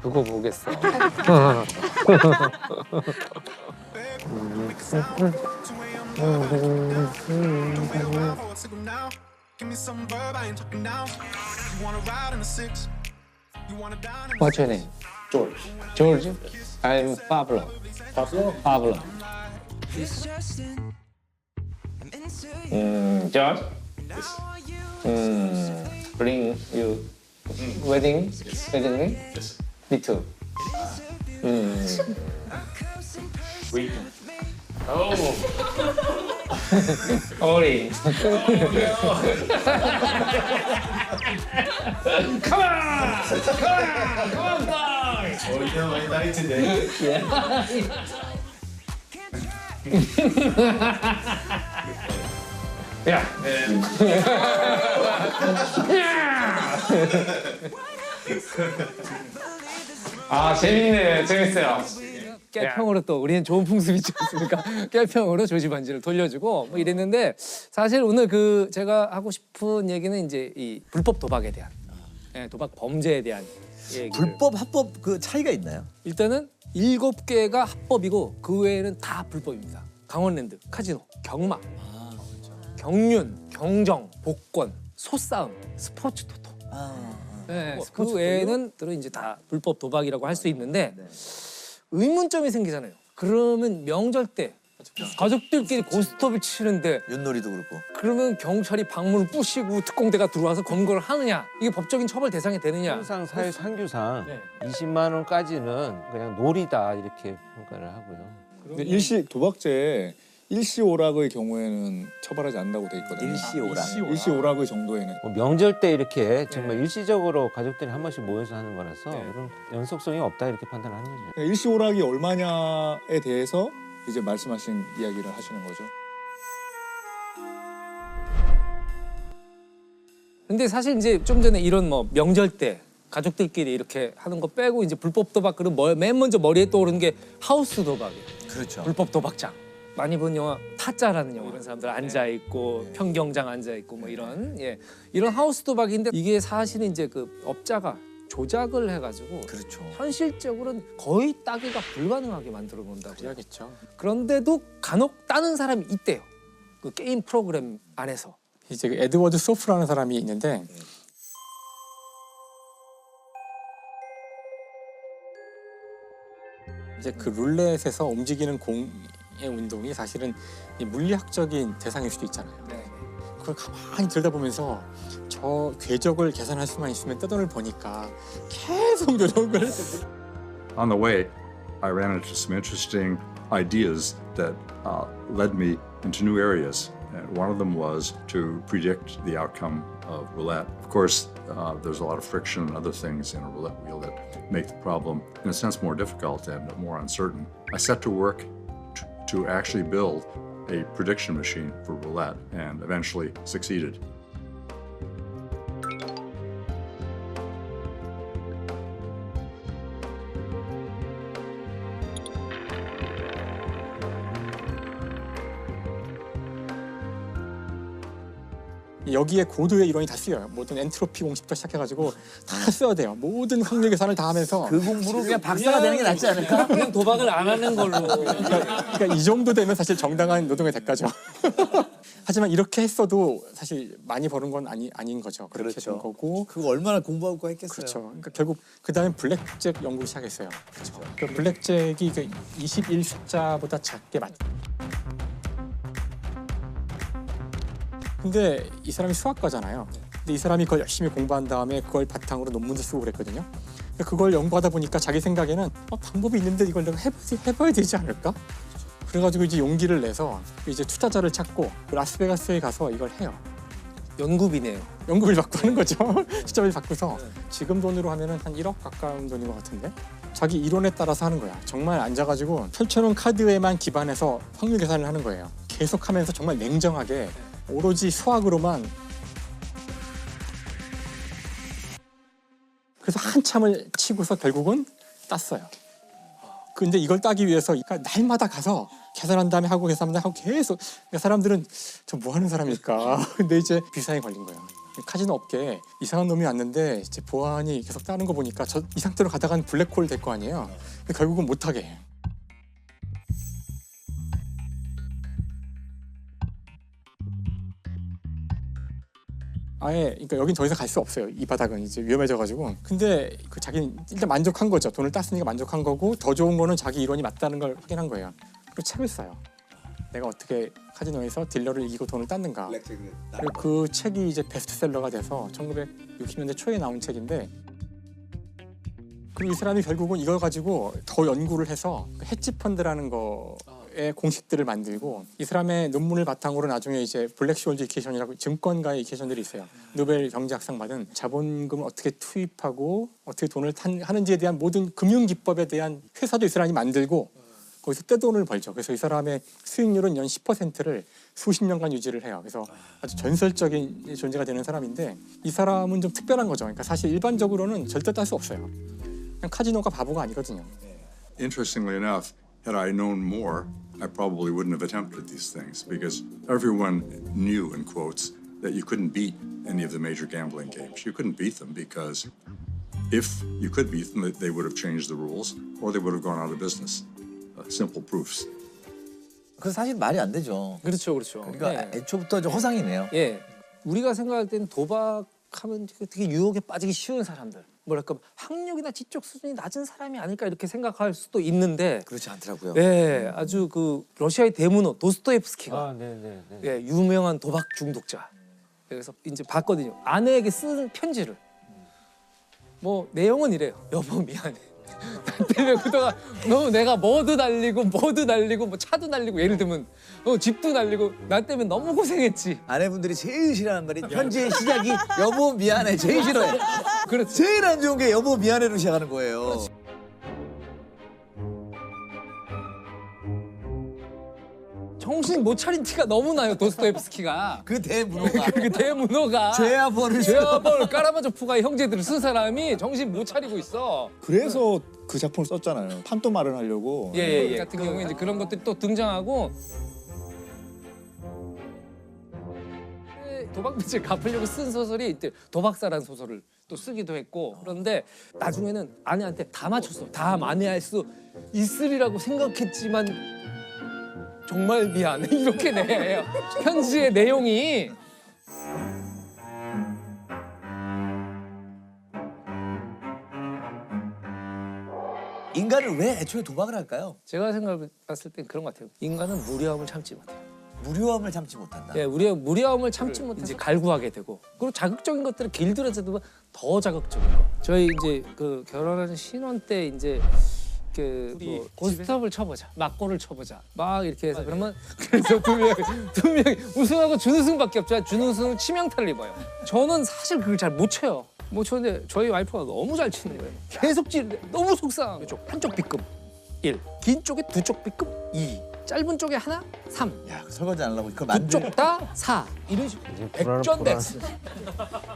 두고 보겠어. What's your name? George. George? I'm Pablo. Pablo? Pablo. George? Bring you wedding? Yes. Wedding ring? Yes. Me too. Wait. Oh. Ollie. Come on! Come on, boy! Oh, you know my night today. Yeah. 아, 재밌네. 재밌어요. 깨평으로 또 우리는 좋은 풍습이 있지 않습니까? 깨평으로 조지 반지를 돌려주고 뭐 이랬는데 사실 오늘 그 제가 하고 싶은 얘기는 이제 이 불법 도박에 대한 도박 범죄에 대한 얘기를. 불법 합법 그 차이가 있나요? 일단은 7개가 합법이고 그 외에는 다 불법입니다. 강원랜드, 카지노, 경마, 경륜, 경정, 복권, 소싸움, 스포츠 토토. 네, 그 외에는 들은 이제 다 불법 도박이라고 할 수 있는데 의문점이 생기잖아요. 그러면 명절 때 가족들끼리 고스톱을 치는데 윷놀이도 그렇고. 그러면 경찰이 방문을 부시고 특공대가 들어와서 검거를 하느냐? 이게 법적인 처벌 대상이 되느냐? 항상 사회 상규상 네. 20만 원까지는 그냥 놀이다 이렇게 평가를 하고요. 근데 일시 도박죄 일시 오락의 경우에는 처벌하지 않는다고 돼 있거든요. 일시 오락. 일시 오락의 정도에는. 뭐 명절 때 이렇게 정말 일시적으로 가족들이 한 번씩 모여서 하는 거라서 그런 연속성이 없다 이렇게 판단을 하는 거죠. 그러니까 일시 오락이 얼마냐에 대해서 이제 말씀하신 이야기를 하시는 거죠. 근데 사실 이제 좀 전에 이런 뭐 명절 때 가족들끼리 이렇게 하는 거 빼고 이제 불법 도박 그럼 맨 먼저 머리에 떠오르는 게 하우스 도박이에요. 그렇죠. 불법 도박장. 많이 본 영화 타짜라는 영화 이런 사람들 앉아 있고 평경장 앉아 있고 뭐 이런 이런 하우스 도박인데 이게 사실은 이제 그 업자가 조작을 해가지고 그렇죠. 현실적으로는 거의 따기가 불가능하게 만들어 놓는다고. 그래야겠죠. 그런데도 간혹 따는 사람이 있대요. 그 게임 프로그램 안에서. 이제 그 에드워드 소프라는 사람이 있는데 이제 그 룰렛에서 움직이는 공의 운동이 사실은 이 물리학적인 대상일 수도 있잖아요. 그걸 가만히 들여다보면서 저 궤적을 계산할 수만 있으면 떼돈을 버니까 계속 노력을 On the way, I ran into some interesting ideas that led me into new areas. And one of them was to predict the outcome of roulette. Of course, there's a lot of friction and other things in a roulette wheel that make the problem, in a sense, more difficult and more uncertain. I set to work to actually build a prediction machine for roulette and eventually succeeded. 여기에 고도의 이론이 다 쓰여요. 모든 엔트로피 공식부터 시작해가지고 다 써야 돼요. 모든 확률 계산을 다 하면서 그 공부로 그냥 박사가 되는 게 낫지 않을까? 그냥 도박을 안 하는 걸로. 그러니까 이 정도 되면 사실 정당한 노동의 대가죠. 하지만 이렇게 했어도 사실 많이 버는 건 아닌 거죠. 그렇게 그렇죠. 된 거고. 그거 얼마나 공부하고 했겠어요. 그렇죠. 그러니까 결국 그 다음에 블랙잭 연구를 시작했어요. 그렇죠. 그 블랙잭이 그 21 숫자보다 작게 맞. 근데 이 사람이 수학과잖아요. 근데 이 사람이 그걸 열심히 공부한 다음에 그걸 바탕으로 논문도 쓰고 그랬거든요. 근데 그걸 연구하다 보니까 자기 생각에는 방법이 있는데 이걸 내가 해봐야 되지 않을까? 그래가지고 이제 용기를 내서 이제 투자자를 찾고 라스베가스에 가서 이걸 해요. 연구비네요. 연구비를 받고 하는 거죠. 투자비를 받고서 지금 돈으로 하면은 한 1억 가까운 돈인 것 같은데 자기 이론에 따라서 하는 거야. 정말 앉아가지고 펼쳐놓은 카드에만 기반해서 확률 계산을 하는 거예요. 계속하면서 정말 냉정하게 오로지 수학으로만. 그래서 한참을 치고서 결국은 땄어요. 근데 이걸 따기 위해서 그러니까 날마다 가서 계산한 다음에 하고 계산한 다음에 하고 계속 그러니까 사람들은 저 뭐 하는 사람일까? 근데 이제 비상이 걸린 거예요. 카지노 업계에 이상한 놈이 왔는데 이제 보안이 계속 따는 거 보니까 이 상태로 가다가는 블랙홀 될 거 아니에요. 근데 결국은 못하게 해요. 아예 그러니까 여긴 더 이상 갈 수 없어요. 이 바닥은 이제 위험해져가지고. 근데 그 자기는 일단 만족한 거죠. 돈을 땄으니까 만족한 거고 더 좋은 거는 자기 이론이 맞다는 걸 확인한 거예요. 그리고 책을 써요. 내가 어떻게 카지노에서 딜러를 이기고 돈을 땄는가. 그리고 그 책이 이제 베스트셀러가 돼서 1960년대 초에 나온 책인데 그리고 이 사람이 결국은 이걸 가지고 더 연구를 해서 그 헤지 펀드라는 거의 공식들을 만들고 이 사람의 논문을 바탕으로 나중에 이제 블랙시홀드 이퀘이션이라고 증권가의 이퀘이션들이 있어요. 노벨 경제학상 받은 자본금을 어떻게 투입하고 어떻게 돈을 하는지에 대한 모든 금융 기법에 대한 회사도 이 사람이 만들고 거기서 떼돈을 벌죠. 그래서 이 사람의 수익률은 연 10%를 수십 년간 유지를 해요. 그래서 아주 전설적인 존재가 되는 사람인데 이 사람은 좀 특별한 거죠. 그러니까 사실 일반적으로는 절대 딸 수 없어요. 그냥 카지노가 바보가 아니거든요. Interestingly enough, had I known more, I probably wouldn't have attempted these things because everyone knew, in quotes, that you couldn't beat any of the major gambling games. You couldn't beat them because if you could beat them, they would have changed the rules or they would have gone out of business. Simple proofs. 그래서 사실 말이 안 되죠. 그렇죠, 그렇죠. 그러니까 애초부터 좀 허상이네요. 예, 우리가 생각할 때는 도박하면 되게 유혹에 빠지기 쉬운 사람들, 뭐랄까 학력이나 지적 수준이 낮은 사람이 아닐까 이렇게 생각할 수도 있는데 그렇지 않더라고요. 네, 아주 그 러시아의 대문호 도스토옙스키가 예, 유명한 도박 중독자. 그래서 이제 봤거든요. 아내에게 쓰는 편지를. 뭐 내용은 이래요. 여보 미안해. 나 때문에 그동안 너무 내가 뭐도 날리고 뭐 차도 날리고 예를 들면 집도 날리고 나 때문에 너무 고생했지. 아내분들이 제일 싫어하는 말이 편지의 시작이 여보 미안해 제일 싫어해. 그렇지. 제일 안 좋은 게 여보 미안해로 시작하는 거예요. 정신 못 차린 티가 너무 나요 도스토옙스키가. 그 대문호가 그 대문호가 죄와 벌을 죄와 벌 까라마조프가 형제들을 쓴 사람이 정신 못 차리고 있어. 그래서 그 작품을 썼잖아요. 판도 마련하려고. 예. 같은 경우에 이제 그런 것들이 또 등장하고 도박 빚을 갚으려고 쓴 소설이 이제 도박사라는 소설을 또 쓰기도 했고 그런데 나중에는 아내한테 다 맞췄어. 다 만회할 수 있으리라고 생각했지만 정말 미안해 이렇게 내요. 편지의 내용이. 인간은 왜 애초에 도박을 할까요? 제가 생각해봤을 땐 그런 것 같아요. 인간은 무료함을 참지 못해요. 무료함을 참지 못한다. 예, 무료함을 참지 못해서 이제 갈구하게 되고 그리고 자극적인 것들을 길들여져도 더 자극적인 거. 저희 이제 그 결혼하는 신혼 때 이제 그 뭐 고스톱을 쳐보자, 막고를 쳐보자, 막 이렇게 해서 그러면 그래서 두 명이 우승하고 준우승밖에 없잖아요. 준우승은 치명타를 입어요. 저는 사실 그걸 잘 못 쳐요. 못 쳤는데 저희 와이프가 너무 잘 치는 거예요. 계속 찌는데 너무 속상한 거죠. 한쪽 B급 1, 긴 쪽에 두 쪽 B급 2, 짧은 쪽에 하나 3. 야, 설거지 안 하려고 그걸 두 만들. 쪽 다 4. 이런 식으로 백전백승.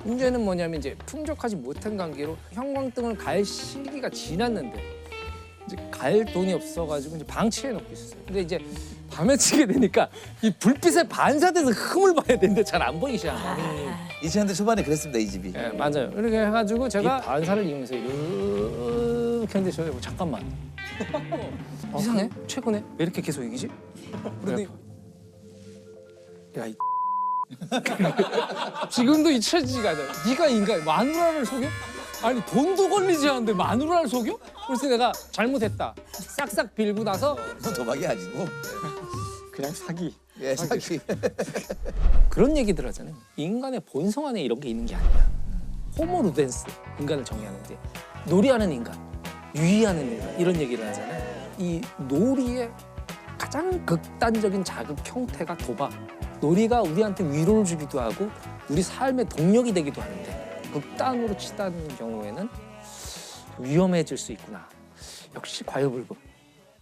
문제는 뭐냐면 이제 풍족하지 못한 관계로 형광등을 갈 시기가 지났는데 이제 갈 돈이 없어가지고 이제 방치해 놓고 있었어요. 근데 이제 밤에 치게 되니까 이 불빛에 반사돼서 흠을 봐야 되는데 잘 안 보이기 시작한 거예요. 2000년대 초반에 그랬습니다 이 집이. 예, 맞아요. 이렇게 해가지고 제가 이 반사를 이용해서 이렇게 했는데 저 잠깐만. 이상해? 최근에 왜 이렇게 계속 이기지? 그런데 야, 이 지금도 잊혀지지가 않아. 네가 인간 마누라를 속여? 아니 돈도 걸리지 않는데 마누라를 속여? 그래서 내가 잘못했다. 싹싹 빌고 나서 그건 도박이 아니고. 그냥 사기. 예, 사기. 그런 얘기들 하잖아요. 인간의 본성 안에 이런 게 있는 게 아니야. 호모 루덴스, 인간을 정의하는데 놀이하는 인간, 유의하는 인간 이런 얘기를 하잖아요. 이 놀이의 가장 극단적인 자극 형태가 도박. 놀이가 우리한테 위로를 주기도 하고 우리 삶의 동력이 되기도 하는데 극단으로 치다는 경우에는 위험해질 수 있구나. 역시 과유불급.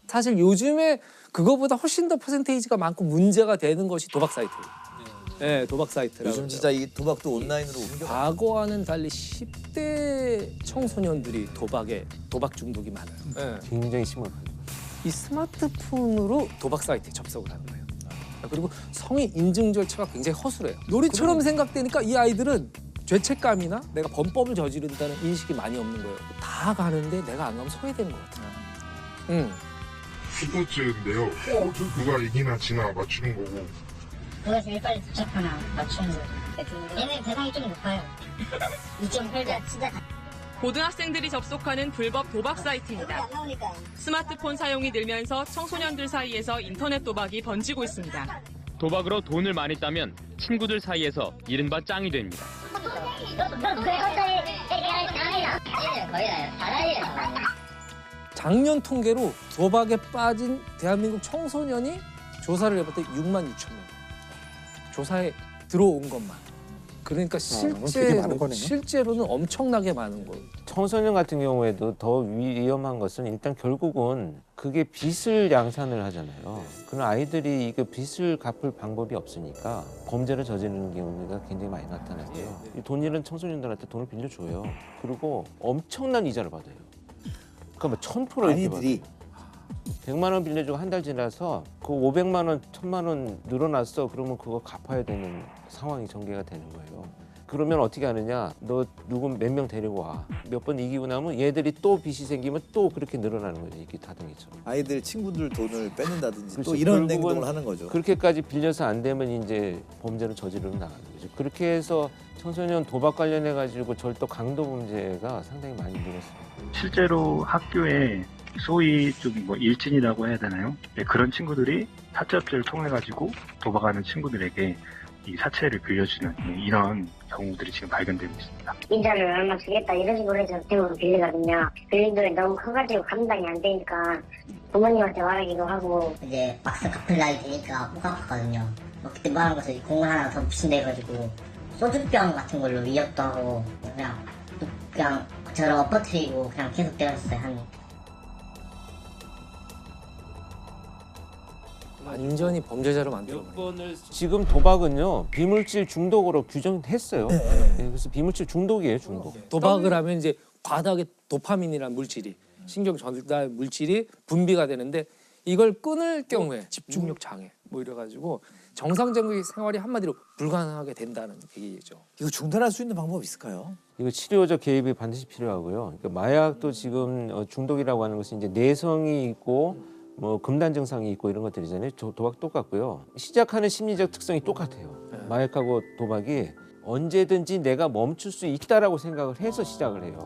사실 요즘에 그거보다 훨씬 더 퍼센테이지가 많고 문제가 되는 것이 도박 사이트예요. 네, 도박 사이트라고. 요즘 진짜 이 도박도 온라인으로 옮겨. 과거와는 달리 10대 청소년들이 도박 중독이 많아요. 네. 굉장히 심각하죠. 이 스마트폰으로 도박 사이트에 접속을 하는 거예요. 그리고 성의 인증 절차가 굉장히 허술해요. 놀이처럼 생각되니까 이 아이들은 죄책감이나 내가 범법을 저지른다는 인식이 많이 없는 거예요. 다 가는데 내가 안 가면 소외되는 것 같아요. 스포츠인데요. 누가 이기나 지나 맞추는 거고. 누가 제일 빨리 도착하나 맞추는 거죠. 얘는 대상이 좀 높아요. 2.8자 진짜 고등학생들이 접속하는 불법 도박 사이트입니다. 스마트폰 사용이 늘면서 청소년들 사이에서 인터넷 도박이 번지고 있습니다. 도박으로 돈을 많이 따면 친구들 사이에서 이른바 짱이 됩니다. 작년 통계로 도박에 빠진 대한민국 청소년이 조사를 해봤더니 6만 6천 명. 조사에 들어온 것만. 그러니까 되게 많은 거네요. 실제로는 엄청나게 많은 거예요. 청소년 같은 경우에도 더 위험한 것은 일단 결국은 그게 빚을 양산을 하잖아요. 그런 아이들이 이게 빚을 갚을 방법이 없으니까 범죄를 저지르는 경우가 굉장히 많이 나타나고요. 이 돈 잃은 청소년들한테 돈을 빌려줘요. 그리고 엄청난 이자를 받아요. 그러니까 뭐 1,000% 이렇게 받아요. 아이들이 100만 원 빌려주고 한 달 지나서 그 500만 원, 1,000만 원 늘어났어. 그러면 그거 갚아야 되는 상황이 전개가 되는 거예요. 그러면 어떻게 하느냐? 너 누구 몇 명 데리고 와. 몇 번 이기고 나면 얘들이 또 빚이 생기면 또 그렇게 늘어나는 거죠. 이게 다둥이처럼. 아이들 친구들 돈을 뺏는다든지 그렇죠. 또 이런 결국은 행동을 하는 거죠. 그렇게까지 빌려서 안 되면 이제 범죄를 저지르러 나가는 거죠. 그렇게 해서 청소년 도박 관련해 가지고 절도 강도 범죄가 상당히 많이 늘었어요. 실제로 학교에 소위 좀 뭐 일진이라고 해야 되나요? 네, 그런 친구들이 사채업체를 통해 가지고 도박하는 친구들에게 이 사채를 빌려주는 이런 경우들이 지금 발견되고 있습니다. 인자를 얼마 주겠다 이런 식으로 해서 대부분 빌리거든요. 빌린 돈이 너무 커가지고 감당이 안 되니까 부모님한테 말하기도 하고 이제 막상 갚을 날이 되니까 못 갚았거든요. 그때 말한 것을 공을 하나 더 붙인다 해가지고 소주병 같은 걸로 위협도 하고 그냥 저를 엎어뜨리고 그냥 계속 때렸어요. 완전히 범죄자로 만들어버려요. 지금 도박은요 비물질 중독으로 규정했어요. 네, 그래서 비물질 중독이에요, 중독. 도박을 하면 이제 과다하게 도파민이라는 물질이 신경 전달 물질이 분비가 되는데 이걸 끊을 경우에 집중력 장애 뭐 이래가지고 정상적인 생활이 한마디로 불가능하게 된다는 얘기죠. 이거 중단할 수 있는 방법 있을까요? 이거 치료적 개입이 반드시 필요하고요. 그러니까 마약도 지금 중독이라고 하는 것은 이제 내성이 있고 뭐 금단 증상이 있고 이런 것들이잖아요. 도박 똑같고요. 시작하는 심리적 특성이 똑같아요. 마약하고 도박이 언제든지 내가 멈출 수 있다라고 생각을 해서 시작을 해요.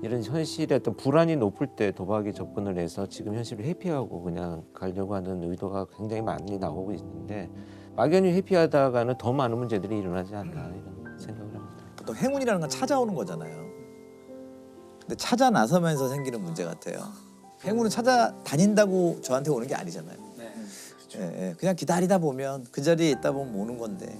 이런 현실에 어떤 불안이 높을 때 도박에 접근을 해서 지금 현실을 회피하고 그냥 가려고 하는 의도가 굉장히 많이 나오고 있는데 막연히 회피하다가는 더 많은 문제들이 일어나지 않나 이런 생각을 합니다. 보통 행운이라는 건 찾아오는 거잖아요. 근데 찾아 나서면서 생기는 문제 같아요. 행운은 찾아다닌다고 저한테 오는 게 아니잖아요. 예, 그냥 기다리다 보면 그 자리에 있다 보면 오는 건데